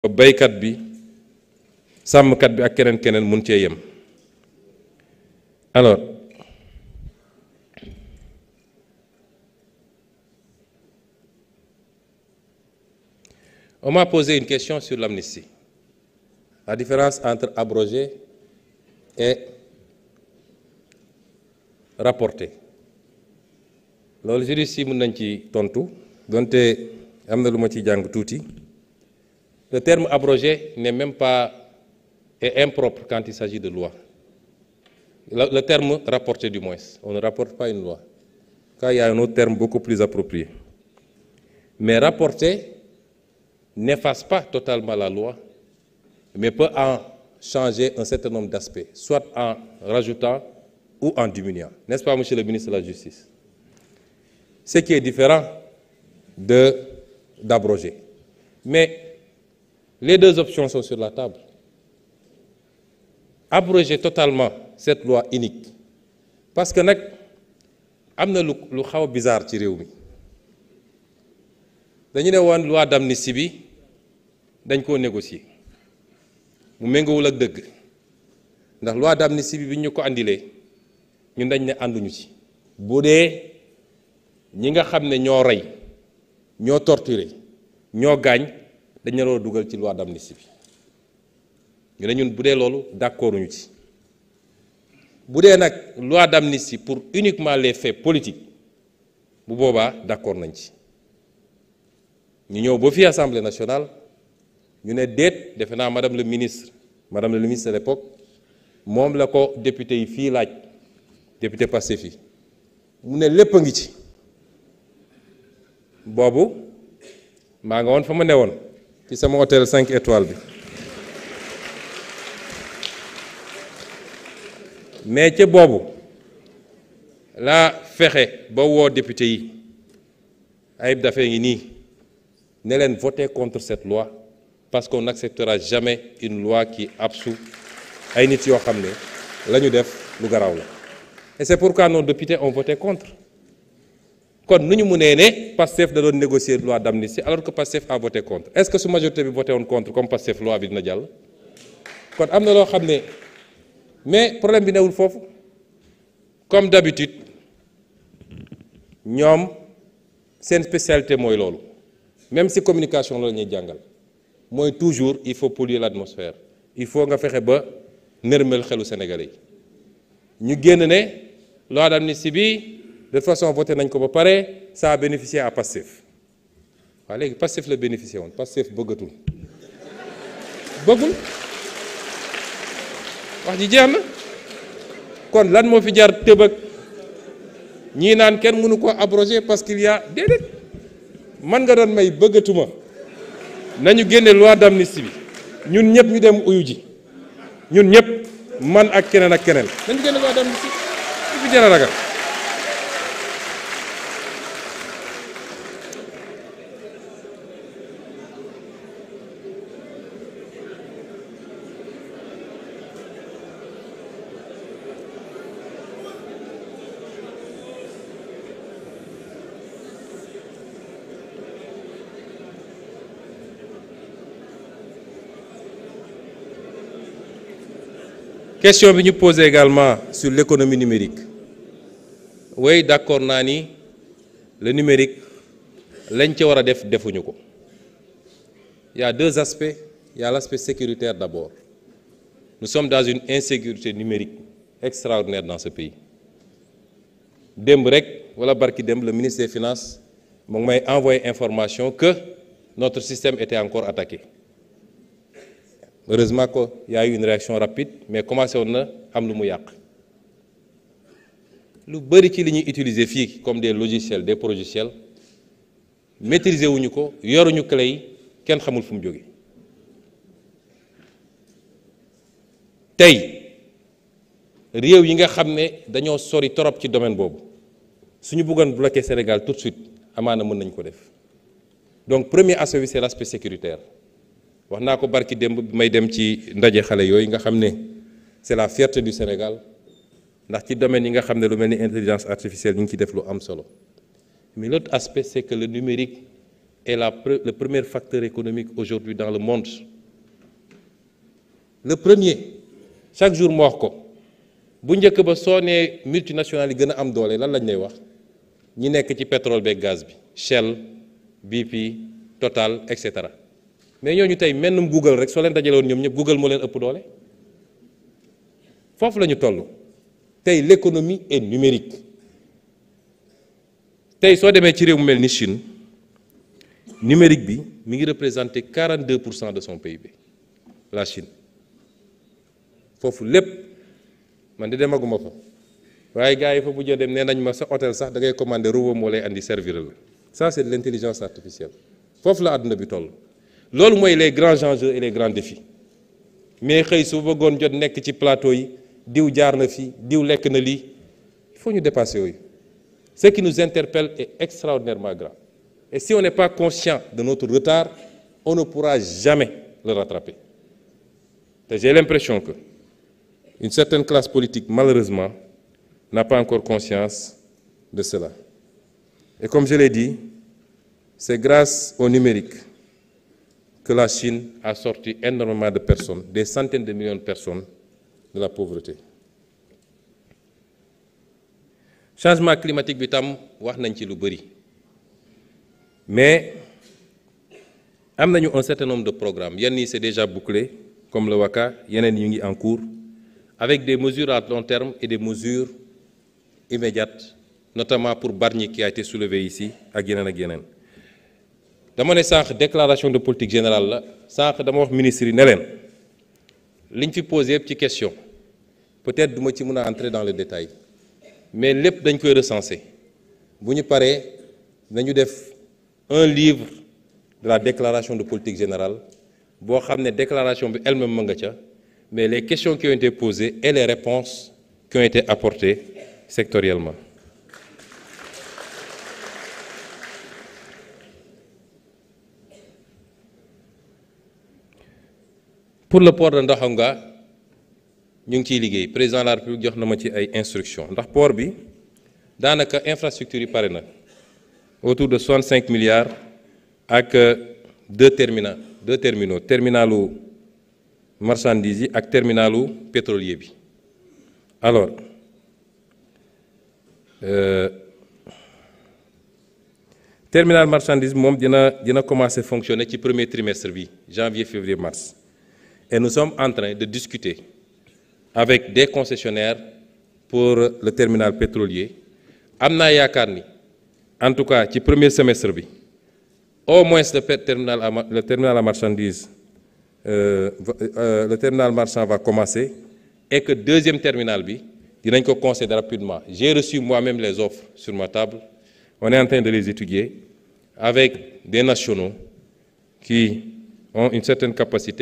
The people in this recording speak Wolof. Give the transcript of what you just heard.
ba baykat bi sàmmkat bi ak keneen mun cee yem. Alors on m'a posé une question sur l'amnistie, la différence entre abroger et rapporter. loolu juriste yi mën nañ ci tontu donte am na lu ma ci jàng tuuti. Le terme abrogé n'est même pas est impropre quand il s'agit de loi. Le terme rapporter du moins, on ne rapporte pas une loi. Car il y a un autre terme beaucoup plus approprié. Mais rapporter n'efface pas totalement la loi, mais peut en changer un certain nombre d'aspects, soit en rajoutant ou en diminuant. N'est-ce pas, monsieur le ministre de la Justice? Ce qui est différent d'abroger. Mais les deux options sont sur la table. Abroger totalement cette loi unique. Parce que nag am na lu xaw a bizarre ci réew mi. dañu ne woon loi d'amnistie bi dañ koo négocier mu méngawul ak dëgg ndax loi d'amnistie bi ñu ko andilee ñun dañ ne ànduñu ci. bu dee ñi nga xam ne ñoo rey ñoo torturé ñoo gaañ dañ ne loolu dugal ci loi d'amnistie bi ñu ne ñun bu dee loolu d'accorduñu ci. bu dee nag loi d'amnistie pour uniquement les faits politiques bu boobaa d'accord nañ ci. ñu ñëw ba fii Assemblée nationale ñu ne déet defe naa madame le ministre de l'époque moom la ko député yi fii laaj député Pastef fii mu ne lépp a ngi ci. boobu maa nga woon fa ma ne woon ci sama hôtel 5 étoiles bi mais ca boobu laa fexe ba woo député yi Ayib Daffé ngi nii ne leen voter contre cette loi parce qu'on n'acceptera jamais une loi qui absout ay nit yoo xam ne la ñu def lu garaaw la. Et c'est pourquoi nos députés ont voté contre. kon nu ñu mënee ne Pastef da doon négocier loi d'amnistie alors que Pastef a voté contre. Est-ce que su majorité bi voté woon contre comme Pastef loi bi dina jàll? kon am na loo xam ne mais problème bi newul foofu comme d'habitude ñoom seen spécialité mooy loolu même si communication la ñuy jàngal mooy toujours il faut polluer l'atmosphère il faut nga fexe ba nërmel xelu Sénégalais yi ñu génn ne loi d'amnistie bi de toute façon voté nañ ko ba pare ça a bénéficié à Pastef waaw léegi Pastef la bénéficié woon Pastef bëggatul bëggul wax ji jeex na kon lan moo fi jar tëbëg ñii naan kenn mënu ko abroger parce qu'il y a déedéet man nga doon may bëggatuma nañu génne loi d'amnistie bi ñun ñëpp ñu dem uyu ji ñun ñëpp man ak keneen nañu génne loi d'amnistie bi fi jar a ragal. Question bi ñu posée également sur l'économie numérique. Oui, d'accord naa ni le numérique lañ ca war a def defuñu ko. Il y a deux aspects. Il y a l'aspect sécuritaire d'abord. Nous sommes dans une insécurité numérique extraordinaire dans ce pays. Démb rek wala barki démb le ministre des Finances mu ngi may envoyé information que notre système était encore attaqué. Heureusement qu'il y a eu une réaction rapide mais commencé woon na am lu mu yàq lu bari ci li ñuy utiliser fii comme des logiciels des progiciels maîtriser wuñu ko yoruñu clé yi kenn xamul fu mu jóge tey réew yi nga xam ne dañoo sori torop ci domaine boobu suñu bëggoon bloquer Sénégal tout de suite amaana mën nañ ko def donc premier aspect bi c'est l'aspect sécuritaire. wax naa ko barki démb bi may dem ci ndaje xale yooyu nga xam ne c'est la fierté du Sénégal ndax ci domaine yi nga xam ne lu mel ni intelligence artificielle ñu ngi ci def lu am solo mais l'autre aspect c'est que le numérique est le premier facteur économique aujourd'hui dans le monde le premier chaque jour mo wax ko bu njëkk ba soo nee multinationales yi gën a am doole lan lañ lay wax ñi nekk ci pétrole beeg gaz bi Shell BP Total et cetera mais ñooñu tey mennum Google rek soo leen dajalewoon ñoom ñëpp Google moo leen ëpp doole foofu la ñu toll tey l'économie est numérique tey soo demee ci réew mu mel ni Chine numérique bi mi ngi représenter 42% de son PIB la Chine foofu lépp man di demaguma fa waaye gars yi fa bu dem nee nañ ma sa hôtel sax da ngay commander robot moo lay andi servir la ça c'est de l'intelligence artificielle foofu la àdduna bi toll loolu mooy les grands enjeux et les grands défis mais xëy su bëggoon jot nekk ci plateau yi diw jaar na fi diw lekk na lii il faut ñu dépasser yooyu ce qui nous interpelle est extraordinairement grave et si on n'est pas conscient de notre retard on ne pourra jamais le rattraper et j'ai l'impression que une certaine classe politique, malheureusement, n'a pas encore conscience de cela. Et comme je l'ai dit, c'est grâce au numérique que la Chine a sorti énormément de personnes, des centaines de millions de personnes, de la pauvreté. Changement climatique, bitam, wax nañ ci lu bari. Mais am nañu un certain nombre de programmes. Yenn yi c'est déjà bouclé, comme le WACA, yeneen yi ngi en cours, avec des mesures à long terme et des mesures immédiates, notamment pour Bargny qui a été soulevé ici, ak yeneen ak yeneen. dama ne sànq déclaration de politique générale la sànq dama wax ministre yi ne leen liñ fi posé yëpp ci question peut-être duma ci mën a entrer dans le détail mais lépp dañ koy recenser bu ñu paree nañu def un livre de la déclaration de politique générale boo xam ne déclaration bi elle-même ma nga ca mais les questions qui ont été posées et les réponses qui ont été apportées sectoriellement. Pour le port de Ndaxonga ñu ngi ciy liggéey président de la République jox na ma ci ay instructions ndax port bi daanaka infrastructure yi pare na autour de 65 milliards ak deux terminaux terminalu marchandises yi ak terminalu pétrolier bi alors terminal marchandise moom dina commencer fonctionner ci premier trimestre bi janvier février mars et nous sommes en train de discuter avec des concessionnaires pour le terminal pétrolier am naa yaakaar ni en tout cas ci premier semestre bi au moins le terminal à marchandise le terminal marchand va commencer et que deuxième terminal bi dinañ ko concéder rapidement. J'ai reçu moi-même les offres sur ma table. On est en train de les étudier avec des nationaux qui ont une certaine capacité